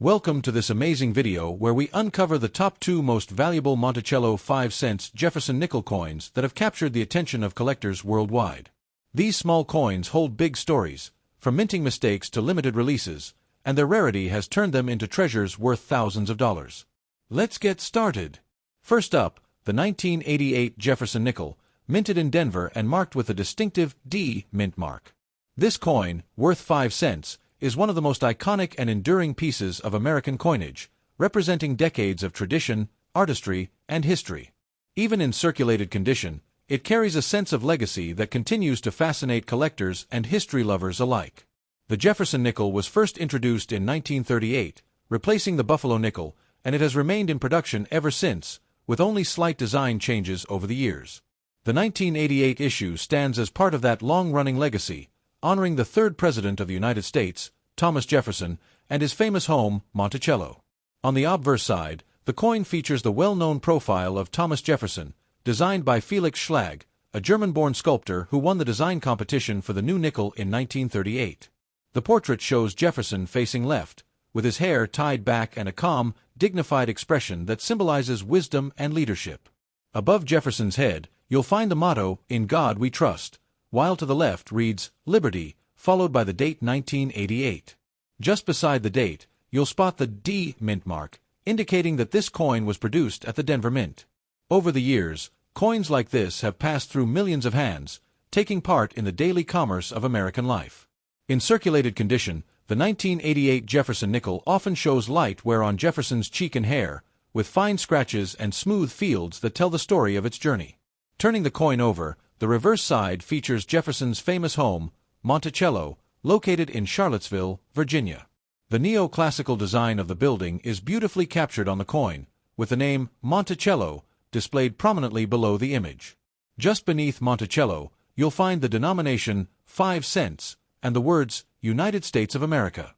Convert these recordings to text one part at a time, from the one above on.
Welcome to this amazing video where we uncover the top 2 most valuable Monticello 5-cent Jefferson nickel coins that have captured the attention of collectors worldwide. These small coins hold big stories, from minting mistakes to limited releases, and their rarity has turned them into treasures worth thousands of dollars. Let's get started. First up, the 1988 Jefferson nickel, minted in Denver and marked with a distinctive D mint mark. This coin, worth 5 cents, is one of the most iconic and enduring pieces of American coinage, representing decades of tradition, artistry, and history. Even in circulated condition, it carries a sense of legacy that continues to fascinate collectors and history lovers alike. The Jefferson nickel was first introduced in 1938, replacing the Buffalo nickel, and it has remained in production ever since, with only slight design changes over the years. The 1988 issue stands as part of that long-running legacy, honoring the third President of the United States, Thomas Jefferson, and his famous home, Monticello. On the obverse side, the coin features the well-known profile of Thomas Jefferson, designed by Felix Schlag, a German-born sculptor who won the design competition for the new nickel in 1938. The portrait shows Jefferson facing left, with his hair tied back and a calm, dignified expression that symbolizes wisdom and leadership. Above Jefferson's head, you'll find the motto, "In God We Trust," while to the left reads, "Liberty," followed by the date 1988. Just beside the date, you'll spot the D mint mark, indicating that this coin was produced at the Denver Mint. Over the years, coins like this have passed through millions of hands, taking part in the daily commerce of American life. In circulated condition, the 1988 Jefferson nickel often shows light wear on Jefferson's cheek and hair, with fine scratches and smooth fields that tell the story of its journey. Turning the coin over, the reverse side features Jefferson's famous home, Monticello, located in Charlottesville, Virginia. The neoclassical design of the building is beautifully captured on the coin, with the name Monticello displayed prominently below the image. Just beneath Monticello, you'll find the denomination 5 cents and the words United States of America.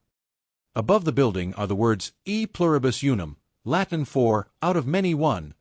Above the building are the words E pluribus unum, Latin for out of many one,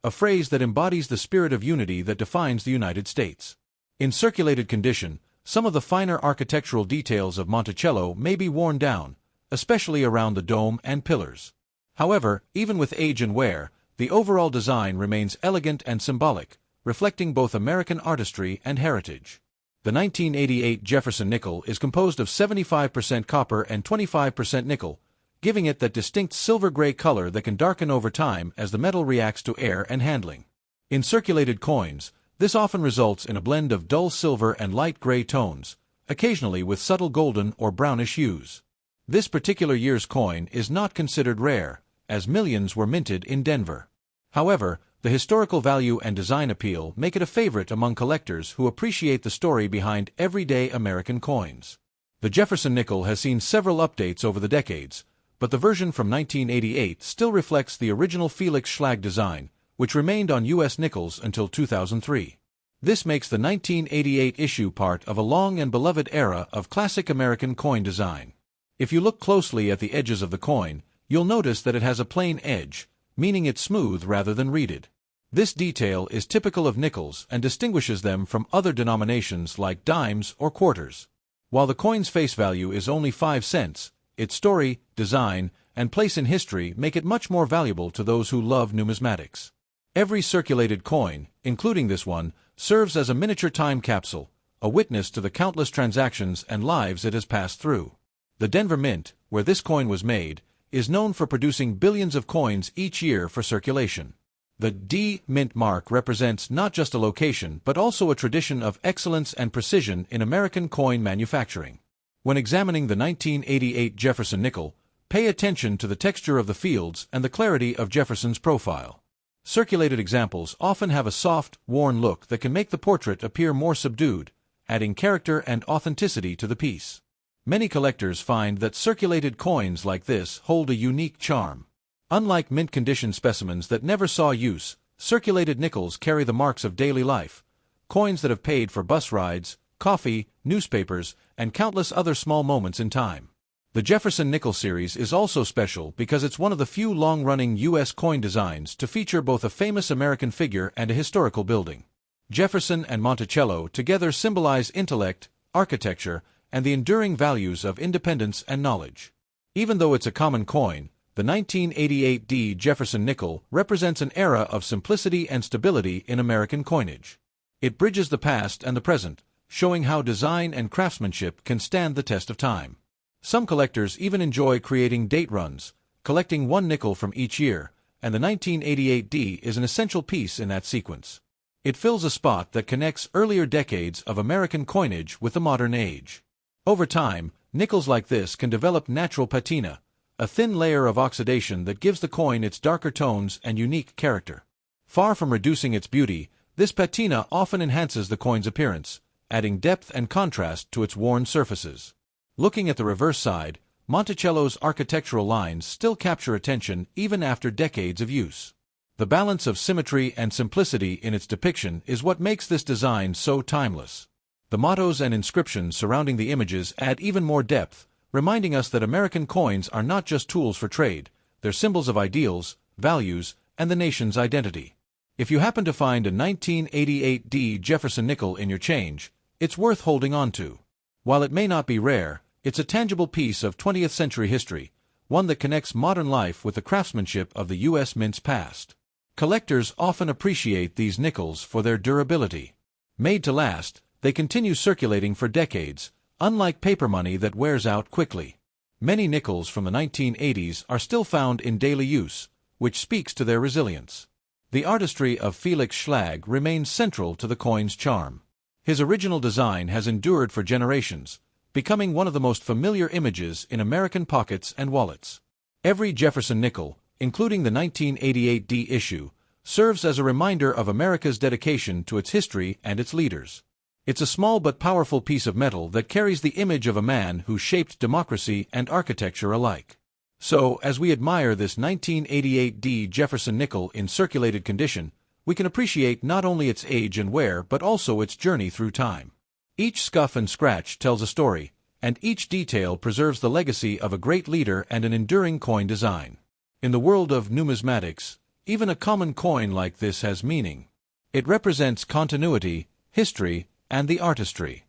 a phrase that embodies the spirit of unity that defines the United States. In circulated condition, some of the finer architectural details of Monticello may be worn down, especially around the dome and pillars. However, even with age and wear, the overall design remains elegant and symbolic, reflecting both American artistry and heritage. The 1988 Jefferson nickel is composed of 75% copper and 25% nickel, giving it that distinct silver-gray color that can darken over time as the metal reacts to air and handling. In circulated coins, this often results in a blend of dull silver and light gray tones, occasionally with subtle golden or brownish hues. This particular year's coin is not considered rare, as millions were minted in Denver. However, the historical value and design appeal make it a favorite among collectors who appreciate the story behind everyday American coins. The Jefferson nickel has seen several updates over the decades, but the version from 1988 still reflects the original Felix Schlag design, which remained on U.S. nickels until 2003. This makes the 1988 issue part of a long and beloved era of classic American coin design. If you look closely at the edges of the coin, you'll notice that it has a plain edge, meaning it's smooth rather than reeded. This detail is typical of nickels and distinguishes them from other denominations like dimes or quarters. While the coin's face value is only 5 cents, its story, design, and place in history make it much more valuable to those who love numismatics. Every circulated coin, including this one, serves as a miniature time capsule, a witness to the countless transactions and lives it has passed through. The Denver Mint, where this coin was made, is known for producing billions of coins each year for circulation. The D mint mark represents not just a location but also a tradition of excellence and precision in American coin manufacturing. When examining the 1988 Jefferson nickel, pay attention to the texture of the fields and the clarity of Jefferson's profile. Circulated examples often have a soft, worn look that can make the portrait appear more subdued, adding character and authenticity to the piece. Many collectors find that circulated coins like this hold a unique charm. Unlike mint-condition specimens that never saw use, circulated nickels carry the marks of daily life, coins that have paid for bus rides, coffee, newspapers, and countless other small moments in time. The Jefferson nickel series is also special because it's one of the few long-running U.S. coin designs to feature both a famous American figure and a historical building. Jefferson and Monticello together symbolize intellect, architecture, and the enduring values of independence and knowledge. Even though it's a common coin, the 1988 Jefferson nickel represents an era of simplicity and stability in American coinage. It bridges the past and the present, showing how design and craftsmanship can stand the test of time. Some collectors even enjoy creating date runs, collecting one nickel from each year, and the 1988 is an essential piece in that sequence. It fills a spot that connects earlier decades of American coinage with the modern age. Over time, nickels like this can develop natural patina, a thin layer of oxidation that gives the coin its darker tones and unique character. Far from reducing its beauty, this patina often enhances the coin's appearance, adding depth and contrast to its worn surfaces. Looking at the reverse side, Monticello's architectural lines still capture attention even after decades of use. The balance of symmetry and simplicity in its depiction is what makes this design so timeless. The mottos and inscriptions surrounding the images add even more depth, reminding us that American coins are not just tools for trade, they're symbols of ideals, values, and the nation's identity. If you happen to find a 1988 Jefferson nickel in your change, it's worth holding on to. While it may not be rare, it's a tangible piece of 20th century history, one that connects modern life with the craftsmanship of the U.S. Mint's past. Collectors often appreciate these nickels for their durability. Made to last, they continue circulating for decades, unlike paper money that wears out quickly. Many nickels from the 1980s are still found in daily use, which speaks to their resilience. The artistry of Felix Schlag remains central to the coin's charm. His original design has endured for generations, becoming one of the most familiar images in American pockets and wallets. Every Jefferson nickel, including the 1988 issue, serves as a reminder of America's dedication to its history and its leaders. It's a small but powerful piece of metal that carries the image of a man who shaped democracy and architecture alike. So, as we admire this 1988 Jefferson nickel in circulated condition, we can appreciate not only its age and wear but also its journey through time. Each scuff and scratch tells a story, and each detail preserves the legacy of a great leader and an enduring coin design. In the world of numismatics, even a common coin like this has meaning. It represents continuity, history, and the artistry.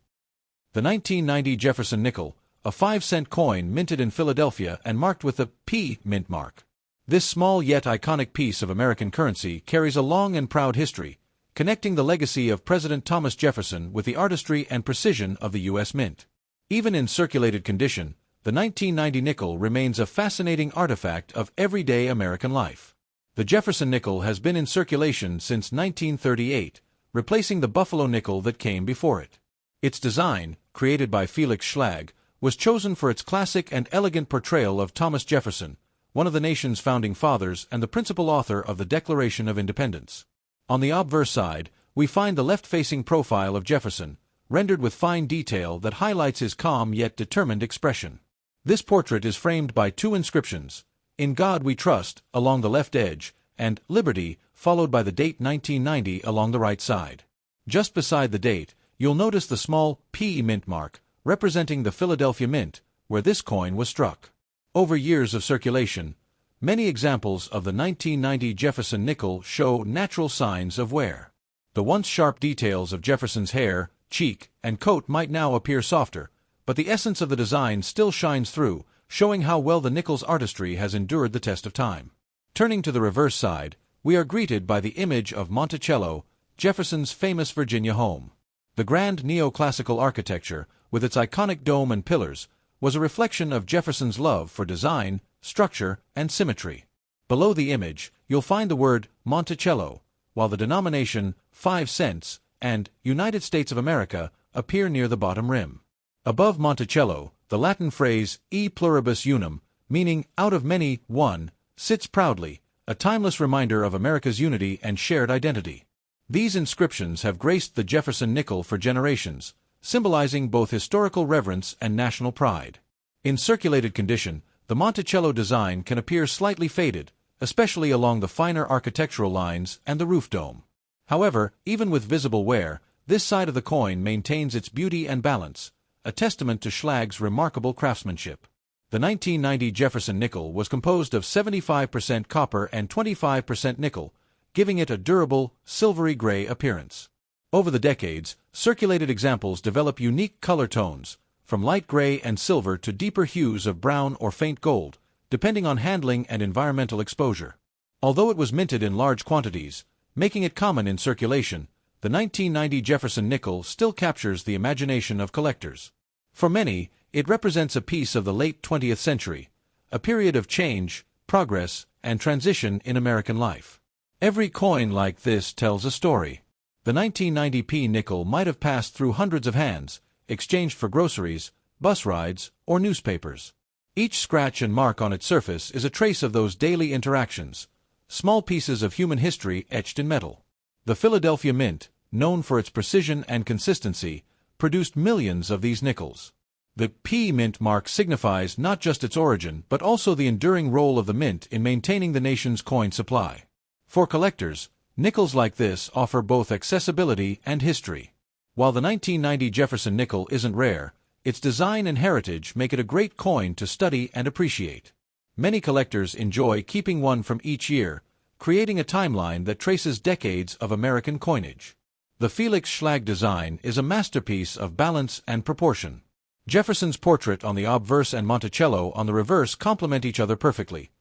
The 1990 Jefferson nickel, a 5-cent coin minted in Philadelphia and marked with the P mint mark. This small yet iconic piece of American currency carries a long and proud history, connecting the legacy of President Thomas Jefferson with the artistry and precision of the U.S. Mint. Even in circulated condition, the 1990 nickel remains a fascinating artifact of everyday American life. The Jefferson nickel has been in circulation since 1938, replacing the Buffalo nickel that came before it. Its design, created by Felix Schlag, was chosen for its classic and elegant portrayal of Thomas Jefferson, one of the nation's founding fathers and the principal author of the Declaration of Independence. On the obverse side, we find the left-facing profile of Jefferson, rendered with fine detail that highlights his calm yet determined expression. This portrait is framed by two inscriptions, "In God We Trust," along the left edge, and "Liberty," followed by the date 1990 along the right side. Just beside the date, you'll notice the small P mint mark, representing the Philadelphia Mint, where this coin was struck. Over years of circulation, many examples of the 1990 Jefferson nickel show natural signs of wear. The once sharp details of Jefferson's hair, cheek, and coat might now appear softer, but the essence of the design still shines through, showing how well the nickel's artistry has endured the test of time. Turning to the reverse side, we are greeted by the image of Monticello, Jefferson's famous Virginia home. The grand neoclassical architecture, with its iconic dome and pillars, was a reflection of Jefferson's love for design, structure, and symmetry. Below the image, you'll find the word Monticello, while the denomination 5 cents and United States of America appear near the bottom rim. Above Monticello, the Latin phrase e pluribus unum, meaning out of many, one, sits proudly, a timeless reminder of America's unity and shared identity. These inscriptions have graced the Jefferson nickel for generations, symbolizing both historical reverence and national pride. In circulated condition, the Monticello design can appear slightly faded, especially along the finer architectural lines and the roof dome. However, even with visible wear, this side of the coin maintains its beauty and balance, a testament to Schlag's remarkable craftsmanship. The 1990 Jefferson nickel was composed of 75% copper and 25% nickel, giving it a durable, silvery gray appearance. Over the decades, circulated examples develop unique color tones, from light gray and silver to deeper hues of brown or faint gold, depending on handling and environmental exposure. Although it was minted in large quantities, making it common in circulation, the 1990 Jefferson nickel still captures the imagination of collectors. For many, it represents a piece of the late 20th century, a period of change, progress, and transition in American life. Every coin like this tells a story. The 1990p nickel might have passed through hundreds of hands, exchanged for groceries, bus rides, or newspapers. Each scratch and mark on its surface is a trace of those daily interactions, small pieces of human history etched in metal. The Philadelphia Mint, known for its precision and consistency, produced millions of these nickels. The P Mint mark signifies not just its origin but also the enduring role of the mint in maintaining the nation's coin supply. For collectors, nickels like this offer both accessibility and history. While the 1990 Jefferson nickel isn't rare, its design and heritage make it a great coin to study and appreciate. Many collectors enjoy keeping one from each year, creating a timeline that traces decades of American coinage. The Felix Schlag design is a masterpiece of balance and proportion. Jefferson's portrait on the obverse and Monticello on the reverse complement each other perfectly,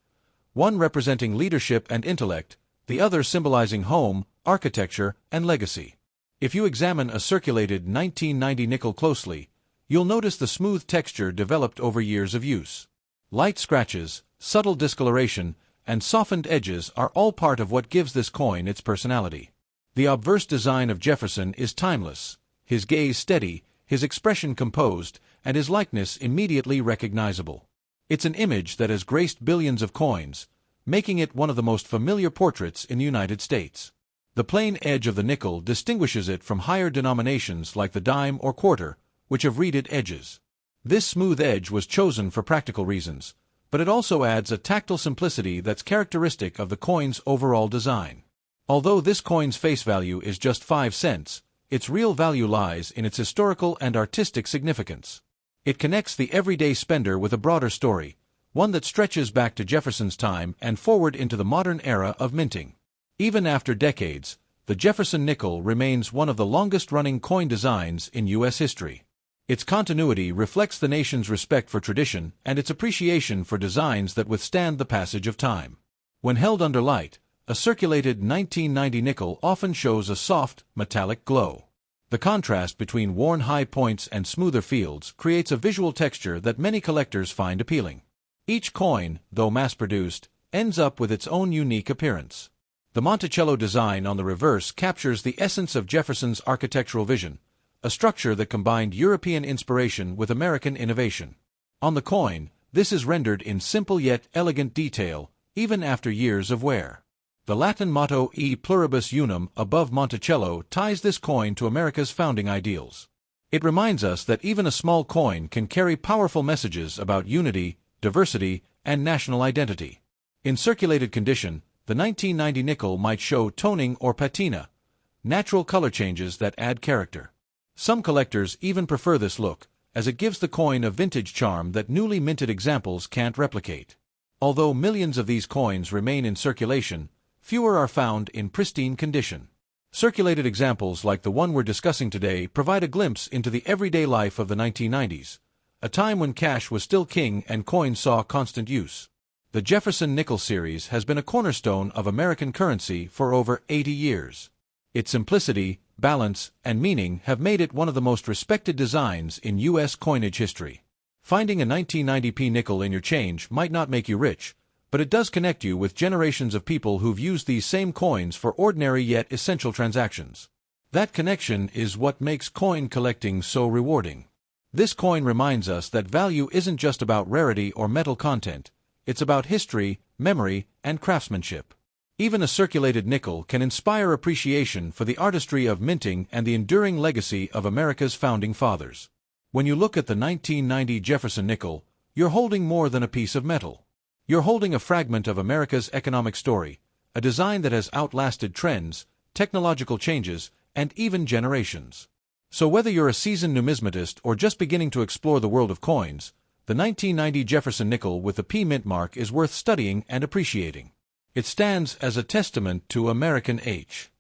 one representing leadership and intellect, the other symbolizing home, architecture, and legacy. If you examine a circulated 1990 nickel closely, you'll notice the smooth texture developed over years of use. Light scratches, subtle discoloration, and softened edges are all part of what gives this coin its personality. The obverse design of Jefferson is timeless, his gaze steady, his expression composed, and his likeness immediately recognizable. It's an image that has graced billions of coins, making it one of the most familiar portraits in the United States. The plain edge of the nickel distinguishes it from higher denominations like the dime or quarter, which have reeded edges. This smooth edge was chosen for practical reasons, but it also adds a tactile simplicity that's characteristic of the coin's overall design. Although this coin's face value is just 5 cents, its real value lies in its historical and artistic significance. It connects the everyday spender with a broader story, one that stretches back to Jefferson's time and forward into the modern era of minting. Even after decades, the Jefferson nickel remains one of the longest-running coin designs in U.S. history. Its continuity reflects the nation's respect for tradition and its appreciation for designs that withstand the passage of time. When held under light, a circulated 1990 nickel often shows a soft, metallic glow. The contrast between worn high points and smoother fields creates a visual texture that many collectors find appealing. Each coin, though mass-produced, ends up with its own unique appearance. The Monticello design on the reverse captures the essence of Jefferson's architectural vision, a structure that combined European inspiration with American innovation. On the coin, this is rendered in simple yet elegant detail, even after years of wear. The Latin motto E pluribus unum above Monticello ties this coin to America's founding ideals. It reminds us that even a small coin can carry powerful messages about unity, diversity, and national identity. In circulated condition, the 1990 nickel might show toning or patina, natural color changes that add character. Some collectors even prefer this look, as it gives the coin a vintage charm that newly minted examples can't replicate. Although millions of these coins remain in circulation, fewer are found in pristine condition. Circulated examples like the one we're discussing today provide a glimpse into the everyday life of the 1990s, a time when cash was still king and coins saw constant use. The Jefferson nickel series has been a cornerstone of American currency for over 80 years. Its simplicity, balance, and meaning have made it one of the most respected designs in U.S. coinage history. Finding a 1990p nickel in your change might not make you rich, but it does connect you with generations of people who've used these same coins for ordinary yet essential transactions. That connection is what makes coin collecting so rewarding. This coin reminds us that value isn't just about rarity or metal content, it's about history, memory, and craftsmanship. Even a circulated nickel can inspire appreciation for the artistry of minting and the enduring legacy of America's founding fathers. When you look at the 1990 Jefferson nickel, you're holding more than a piece of metal. You're holding a fragment of America's economic story, a design that has outlasted trends, technological changes, and even generations. So whether you're a seasoned numismatist or just beginning to explore the world of coins, the 1990 Jefferson nickel with the P Mint mark is worth studying and appreciating. It stands as a testament to American age.